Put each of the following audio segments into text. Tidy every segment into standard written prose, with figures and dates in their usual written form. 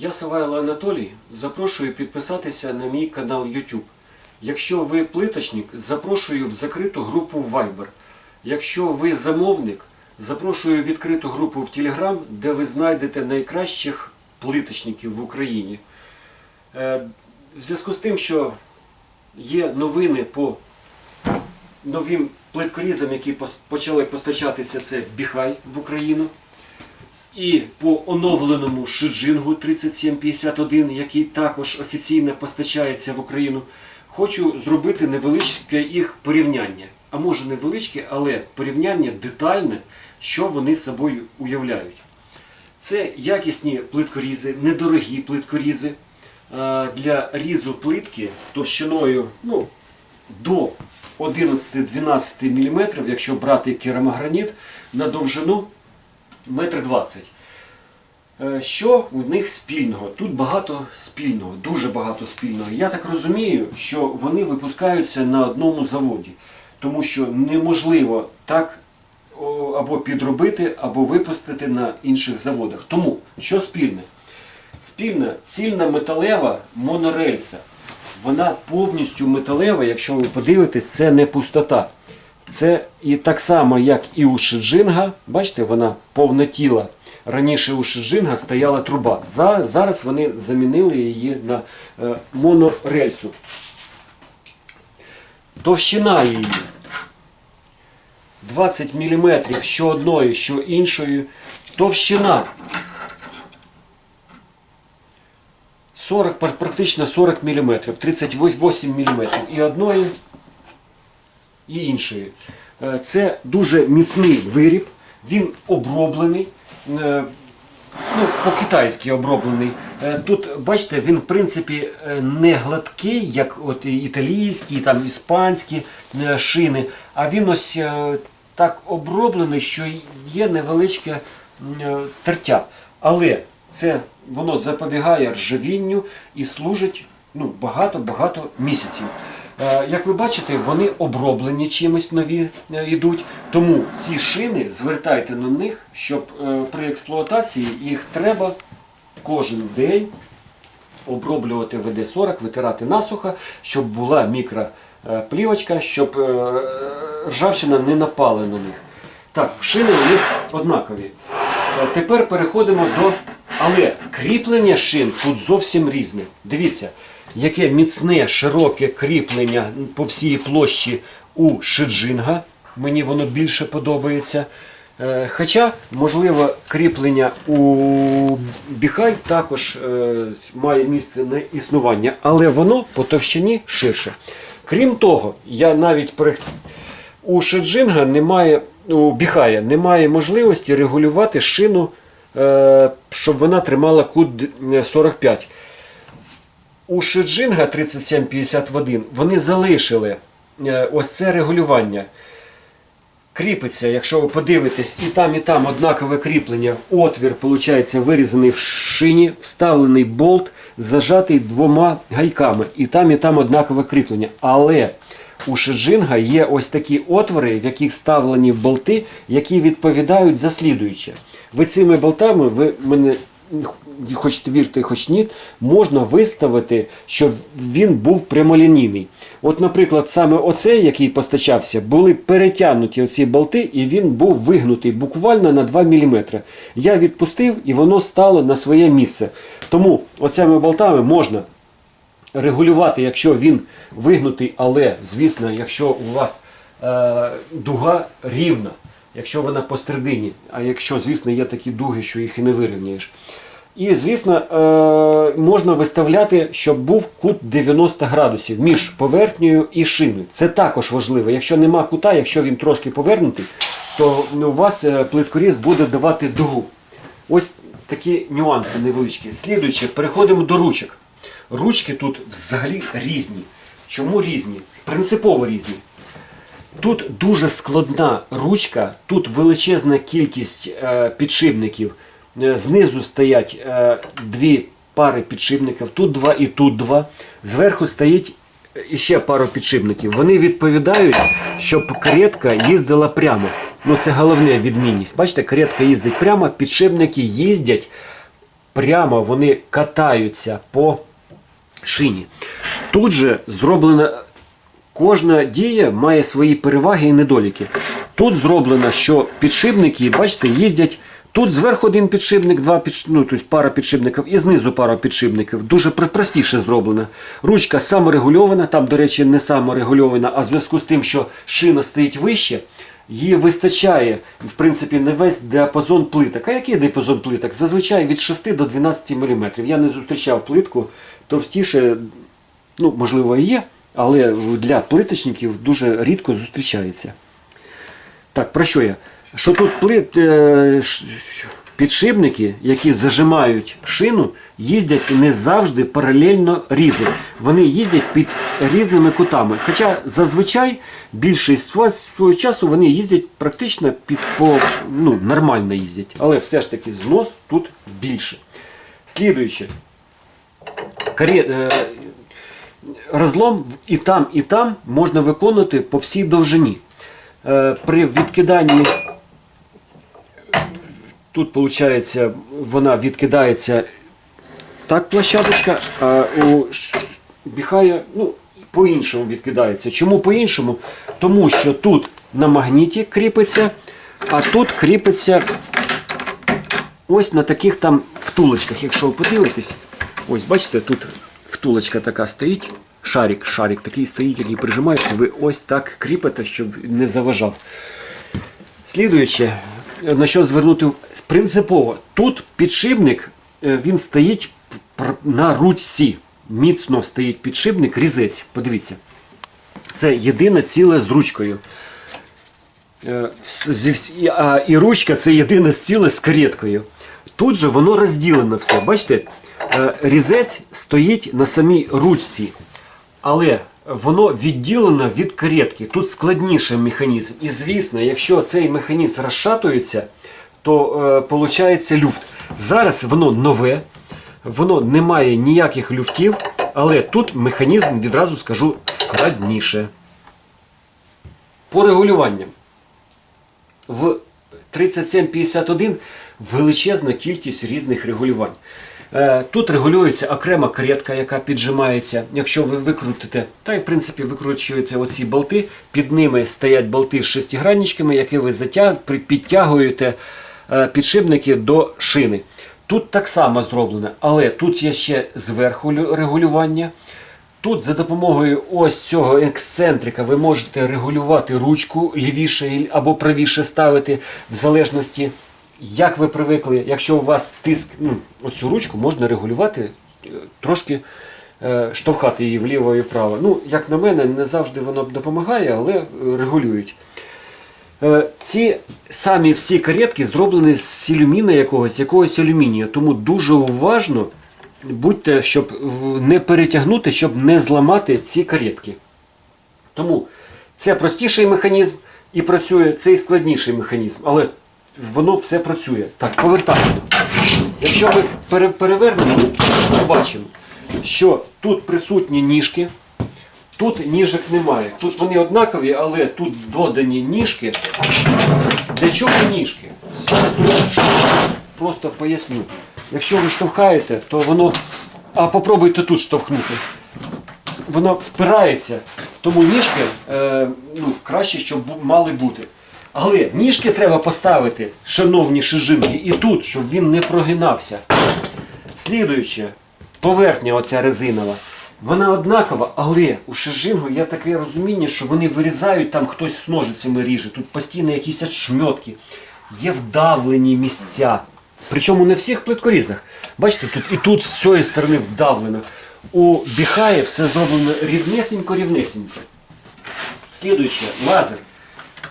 Я Савайло Анатолій, запрошую підписатися на мій канал YouTube. Якщо ви плиточник, запрошую в закриту групу в Viber. Якщо ви замовник, запрошую в відкриту групу в Telegram, де ви знайдете найкращих плиточників в Україні. В зв'язку з тим, що є новини по новим плиткорізам, які почали постачатися, це Біхай в Україну. І по оновленому Шиджингу 3751, який також офіційно постачається в Україну, хочу зробити невеличке їх порівняння. А може невеличке, але порівняння детальне, що вони собою уявляють. Це якісні плиткорізи, недорогі плиткорізи для різу плитки товщиною до 11-12 мм, якщо брати керамограніт, на довжину 1,20 м. Що у них спільного? Тут багато спільного, дуже багато спільного. Я так розумію, що вони випускаються на одному заводі, тому що неможливо так або підробити, або випустити на інших заводах. Тому, що спільне? Спільна цільна металева монорельса. Вона повністю металева, якщо ви подивитесь, це не пустота. Це і так само, як і у Шиджинга. Бачите, вона повнотіла. Раніше у Шиджинга стояла труба. Зараз вони замінили її на монорельсу. Товщина її 20 мм, що одної, що іншої. Товщина практично 40 мм, 38 мм і одної, і іншої. Це дуже міцний виріб, він оброблений, по-китайськи оброблений. Тут, бачите, він в принципі не гладкий, як от італійські, там, іспанські шини, а він ось так оброблений, що є невеличке тертя. Але воно запобігає ржавінню і служить багато-багато місяців. Як ви бачите, вони оброблені чимось, нові йдуть. Тому ці шини, звертайте на них, щоб при експлуатації їх треба кожен день оброблювати ВД-40, витирати насухо, щоб була мікроплівочка, щоб ржавчина не напала на них. Так, шини у них однакові. Тепер переходимо до... Але кріплення шин тут зовсім різне. Дивіться, яке міцне, широке кріплення по всій площі у Шиджинга. Мені воно більше подобається. Хоча, можливо, кріплення у Біхай також має місце на існування, але воно по товщині ширше. Крім того, у Шиджинга у Біхая немає можливості регулювати шину, щоб вона тримала кут 45. У Шиджинга 3751 вони залишили ось це регулювання. Кріпиться, якщо ви подивитесь, і там однакове кріплення. Отвір, виходить, вирізаний в шині, вставлений болт, зажатий двома гайками. І там однакове кріплення. Але у Шиджинга є ось такі отвори, в яких вставлені болти, які відповідають за слідуюче. Ви цими болтами, ви мене хочете вірте, хоч ні, можна виставити, щоб він був прямолінійний. От, наприклад, саме оцей, який постачався, були перетягнуті оці болти, і він був вигнутий буквально на 2 мм. Я відпустив, і воно стало на своє місце. Тому оцими болтами можна регулювати, якщо він вигнутий, але, звісно, якщо у вас дуга рівна, якщо вона посередині, а якщо, звісно, є такі дуги, що їх і не вирівняєш. І, звісно, можна виставляти, щоб був кут 90 градусів між поверхнею і шиною. Це також важливо. Якщо нема кута, якщо він трошки повернутий, то у вас плиткоріз буде давати дугу. Ось такі нюанси невеличкі. Слідуючи, переходимо до ручок. Ручки тут взагалі різні. Чому різні? Принципово різні. Тут дуже складна ручка, тут величезна кількість підшипників. Знизу стоять дві пари підшипників, тут два і тут два. Зверху стоїть ще пару підшипників. Вони відповідають, щоб каретка їздила прямо. Це головна відмінність. Бачите, каретка їздить прямо, підшипники їздять прямо вони катаються по шині. Тут же зроблена, кожна дія має свої переваги і недоліки. Тут зроблено, що підшипники, бачите, їздять. Тут зверху один підшипник, тобто пара підшипників і знизу пара підшипників. Дуже простіше зроблено. Ручка саморегульована, там, до речі, не саморегульована, а в зв'язку з тим, що шина стоїть вище, її вистачає, в принципі, не весь діапазон плиток. А який діапазон плиток? Зазвичай від 6 до 12 мм. Я не зустрічав плитку товстіше, можливо і є, але для плиточників дуже рідко зустрічається. Так, про що я? Що тут підшипники, які зажимають шину, їздять не завжди паралельно різу. Вони їздять під різними кутами. Хоча зазвичай більшість свого часу вони їздять практично нормально їздять. Але все ж таки знос тут більше. Слідуюче. Розлом і там можна виконувати по всій довжині. При відкиданні, тут виходить, вона відкидається так площадочка, а у Біхая по-іншому відкидається. Чому по-іншому? Тому що тут на магніті кріпиться, а тут кріпиться ось на таких там втулочках. Якщо ви подивитесь, ось бачите, тут втулочка така стоїть. Шарик такий стоїть, який прижимається, ви ось так кріпите, щоб не заважав. Слідуюче, на що звернути принципово. Тут підшипник, він стоїть на ручці. Міцно стоїть підшипник, різець. Подивіться. Це єдине ціле з ручкою. І ручка це єдине ціле з кареткою. Тут же воно розділено все. Бачите, різець стоїть на самій ручці. Але воно відділено від каретки. Тут складніший механізм. І звісно, якщо цей механізм розшатується, то виходить люфт. Зараз воно нове, воно не має ніяких люфтів, але тут механізм, відразу скажу, складніше. По регулюванням. В 3751 величезна кількість різних регулювань. Тут регулюється окрема каретка, яка піджимається. Якщо ви викрутите, та й в принципі викручуєте оці болти, під ними стоять болти з шестигранничками, які ви підтягуєте підшипники до шини. Тут так само зроблено, але тут є ще зверху регулювання. Тут за допомогою ось цього ексцентрика ви можете регулювати ручку лівіше або правіше ставити, в залежності, як ви привикли. Якщо у вас тиск, оцю ручку можна регулювати, трошки штовхати її вліво і вправо. Як на мене, не завжди воно допомагає, але регулюють. Ці самі всі каретки зроблені з силюміна якогось алюмінію, тому дуже уважно будьте, щоб не перетягнути, щоб не зламати ці каретки. Тому це простіший механізм і працює, цей складніший механізм, але воно все працює. Так, повертаємо. Якщо ми перевернемо, побачимо, що тут присутні ніжки, тут ніжок немає. Тут вони однакові, але тут додані ніжки. Для чого ніжки? Просто поясню. Якщо ви штовхаєте, то воно... А попробуйте тут штовхнути. Воно впирається, тому ніжки краще, щоб мали бути. Але ніжки треба поставити, шановні шижинки, і тут, щоб він не прогинався. Слідуюче, поверхня оця резинова. Вона однакова, але у шижингу є таке розуміння, що вони вирізають, там хтось з ножицями ріже, тут постійно якісь шмьотки, є вдавлені місця. Причому не в всіх плиткорізах. Бачите, тут з цієї сторони вдавлено. У Біхаї все зроблено рівнесенько-рівнесенько. Слідуюче, лазер.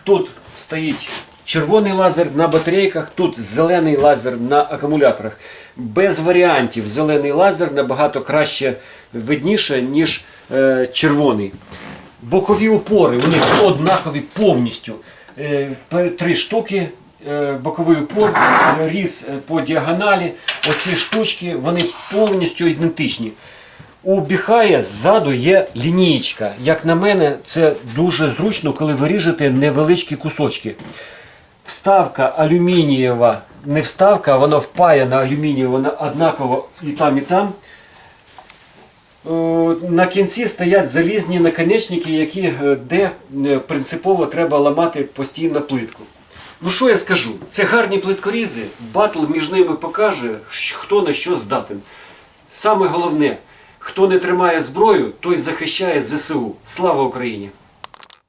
Тут стоїть червоний лазер на батарейках, тут зелений лазер на акумуляторах. Без варіантів зелений лазер набагато краще видніше, ніж червоний. Бокові опори, у них однакові повністю. 3 штуки. Боковий упор, різ по діагоналі, оці штучки, вони повністю ідентичні. У Біхая ззаду є лінієчка. Як на мене, це дуже зручно, коли ви ріжете невеличкі кусочки. вставка алюмінієва, не вставка, а вона впаяна алюмінієва, вона однаково і там, і там. На кінці стоять залізні наконечники, де принципово треба ламати постійно плитку. Ну що я скажу? Це гарні плиткорізи, батл між ними покаже, хто на що здатен. Саме головне, хто не тримає зброю, той захищає ЗСУ. Слава Україні!